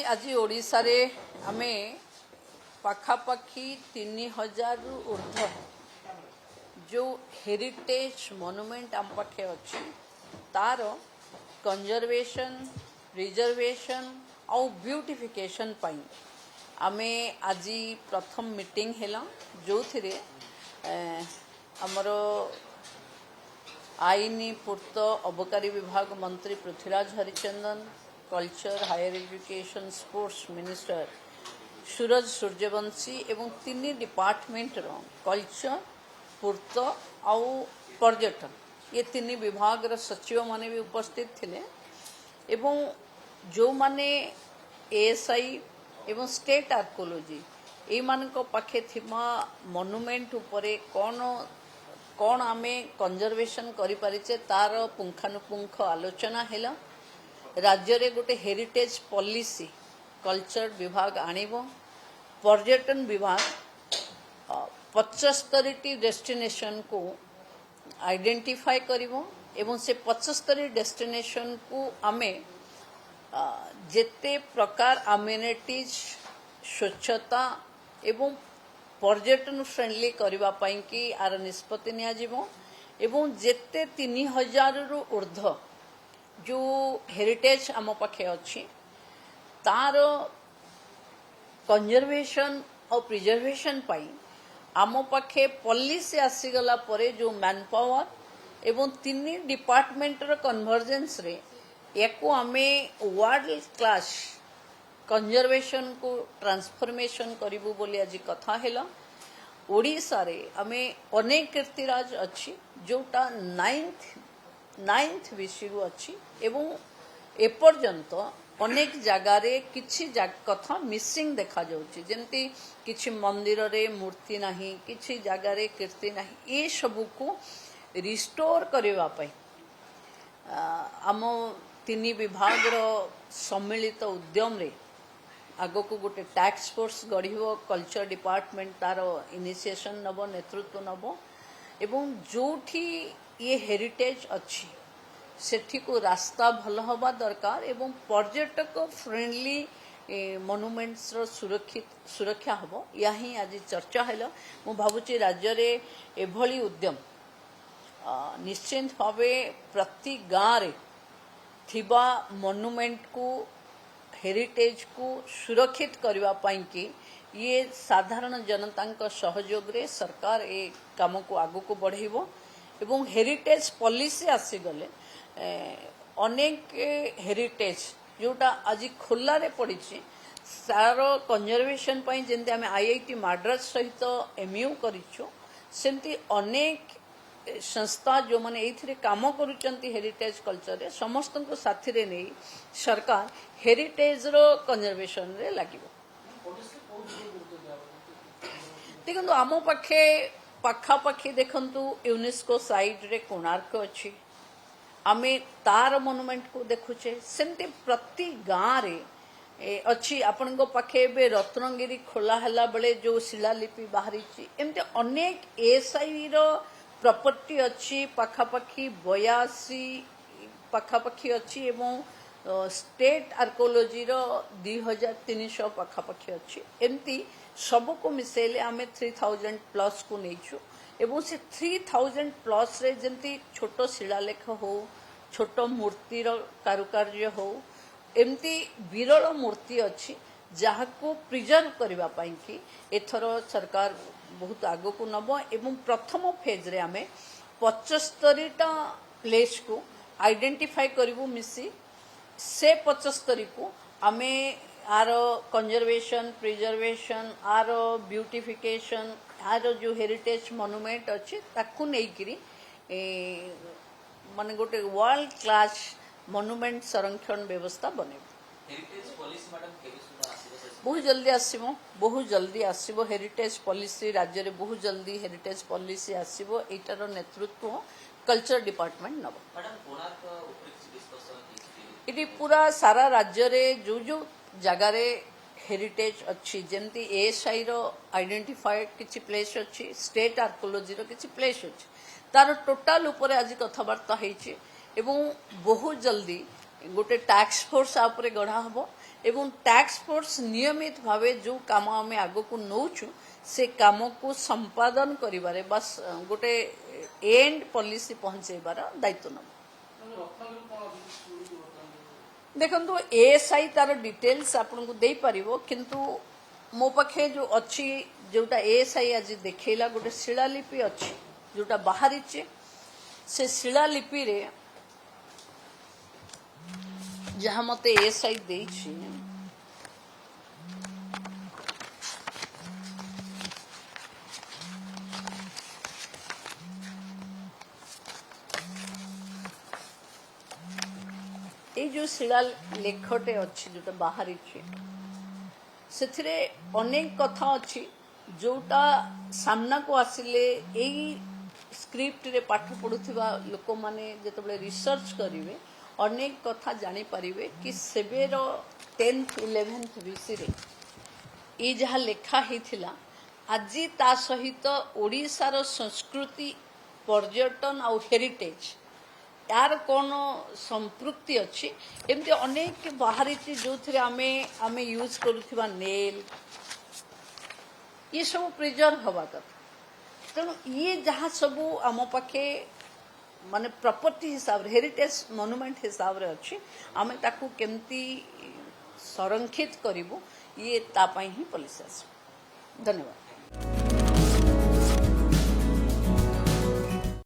आज ओडिशा रे आमे पाखापाखी 3000 रु ऊर्ध्व जो हेरिटेज मोनुमेंट आम पाखे अच्छी तार कंजर्वेशन प्रिजर्वेशन और ब्यूटिफिकेशन पाई आमे आज प्रथम मीटिंग हैला जो थिरे हमरो आईनी पूर्त अबकारी विभाग मंत्री Prithviraj Harichandan culture higher education sports minister Suraj Suryavanshi एवं तीन डिपार्टमेंट रो कल्चर पूर्त आउ पर्यटन ये तीन विभाग रो सचिव माने भी उपस्थित थिले एवं जो माने एएसआई एवं स्टेट आर्कोलॉजी ए मानको पाखे थिमा मोनुमेंट उपरे कौन आमे कंजर्वेशन करि परिचे तार पुंखानुपुंख आलोचना हैला राज्य रे गोटे हेरिटेज पॉलिसी कल्चर विभाग आनिबो पर्यटन विभाग 75 डेस्टिनेशन को आइडेंटिफाई करिवो एवं से 75 डेस्टिनेशन को आमे जेते प्रकार अम्यूनिटीज स्वच्छता एवं पर्यटन फ्रेंडली करबा पई कि आर निष्पत्ति निया जीवो एवं जेते 3000 रु ऊर्ध्व जो हेरिटेज आम पाखे अच्छी तार कंजर्वेशन और प्रिजर्वेशन पाई आम पाखे पॉलिसी आसीगला परे जो मैन पावर एवं तीन डिपार्टमेंट रो कन्वर्जेंस रे एको आमे वर्ल्ड क्लास कंजर्वेशन को ट्रांसफॉर्मेशन करिबु बोली आज कथा हैला ओडिशा रे आमे अनेक कीर्तिराज अच्छी जोटा 9th विषय अच्छी एवं एपर्यंत अनेक जगार किछि कथा मिसिंग देखा जाउछि जेंति किछि मंदिर रे मूर्ति नाही किछि जगार कीर्ति नाही ए सब को रिस्टोर करबा पई आम तीन विभाग रो सम्मिलित उद्यम रे आगो को गोटे टैक्स फोर्स गढ़िबो कल्चर डिपार्टमेंट तार इनिशिएशन नबो नेतृत्व नबो एवं जोठी ये हेरिटेज अच्छी सेठी को रास्ता भल हवा दरकार एवं पर्यटक फ्रेंडली मोनुमेंट्स रो सुरक्षा हबो या ही आज चर्चा हैला मु भाबुची राज्य रे एभली उद्यम निश्चित भावे प्रति गाँव रे थिबा मोनुमेंट को हेरिटेज को सुरक्षित करबा पई कि ये साधारण जनता सहयोग रे सरकार ए काम को आगु को बढ़ेबो एवं हेरिटेज पॉलिसी आसी गले अनेक हेरिटेज जोटा आज खोला रे पड़ी सार कंजर्वेशन पई जेंते आमे आईआईटी माड्रास सहित एमयू करिछु सेंती अनेक संस्था जो माने एथिरे काम करूचंती हेरिटेज कल्चर रे समस्त को साथी रे नै सरकार हेरिटेज रो कंजर्वेशन रे लागिबो देखंतु आमो पाखे पाखापाखी देखंतु यूनेस्को साइट रे कोणार्क अच्छी आमे तार मोनुमेंट को देखुचे सेमते प्रति गाँव रे अच्छी आपण को पाखे बे रत्नगिरी खोला हला बेले जो शिलालिपि बाहरी एमते अनेक एएसआई रो प्रॉपर्टी अच्छी पाखापाखी 82 पाखापाखी अच्छी एवं स्टेट आर्कोलॉजी रो 2300 पाखापाखी अच्छी एमती सब को मिसेले आमे 3000 प्लस को नहींचु एवं से 3000 प्लस रे जंती छोटो शिलालेख हो छोटो मूर्ति रो कारुकार्य हो एमती विरल मूर्ति अच्छी जहा को प्रिजर्व करबा पई कि एथर सरकार बहुत आगो को नबो एवं प्रथम फेज रे आमे 75 टा प्लेस को आइडेंटिफाई करिवु मिसी से 75 को आमे आर कंजर्वेशन प्रिजर्वेशन आर ब्यूटिफिकेशन आर जो हेरिटेज मोनुमेंट अच्छी ताकू नहीं माने गोटे वर्ल्ड क्लास मोनुमेंट संरक्षण व्यवस्था बने बहुत जल्दी आसीबो हेरिटेज पॉलिसी राज्य रे बहुत जल्दी हेरिटेज पॉलिसी आसीबो एटार नेतृत्व कल्चर डिपार्टमेंट नबो इटी पूरा सारा राज्य रे जो जगार हेरिटेज अच्छी जमती एएसआई रो आइडेंटिफाइड किछि प्लेस अच्छी स्टेट आर्कोलॉजी रो किछि प्लेस अच्छी तार टोटाल ऊपर आज कथबार्ता होइछि एवं बहुत जल्दी गोटे टैक्स फोर्स आपरे गढ़ा हबो एवं टैक्स फोर्स नियमित भावे जो काम आम आग को नौचु से काम को संपादन करिबारे बस गोटे एंड पॉलिसी पहुंचेबार दायित्व नब देखो एएसआई तार डिटेल्स आपन को दे पारिबो किंतु मो पाखे जो अच्छी जोटा एएसआई आज देखैला गोटे शिलालिपि अच्छी जोटा बाहरी से शिलालिपि रे जहाँ मते एएसआई देछि ये जो शिला लेखटे अच्छी जोटा बाहरी से अनेक कथा अच्छी जोटा सामना को आसिले यही स्क्रिप्ट रे पाठ पढ़ुथिबा लोक माने जेतबेले रिसर्च करिवे अनेक कथा जानी पारिबे कि सेवेर 10th 11th बीसी रे ये जहाँ लेखा हिथिला आज ता सहित ओडिशार संस्कृति पर्यटन और हेरिटेज यार कौन संपृक्ति अच्छी एमती अनेक बाहरी जो थे आमे यूज करुवा नेल ये सब प्रिजर्व हवा कथा तेणु ये जहाँ सब आम पाखे माने प्रॉपर्टी हिसाब रे हेरिटेज मोनुमेंट हिसाब रे अच्छी आमे ताकू केमती संरक्षित करिवु ये तापाई ही पॉलिसी आस। धन्यवाद।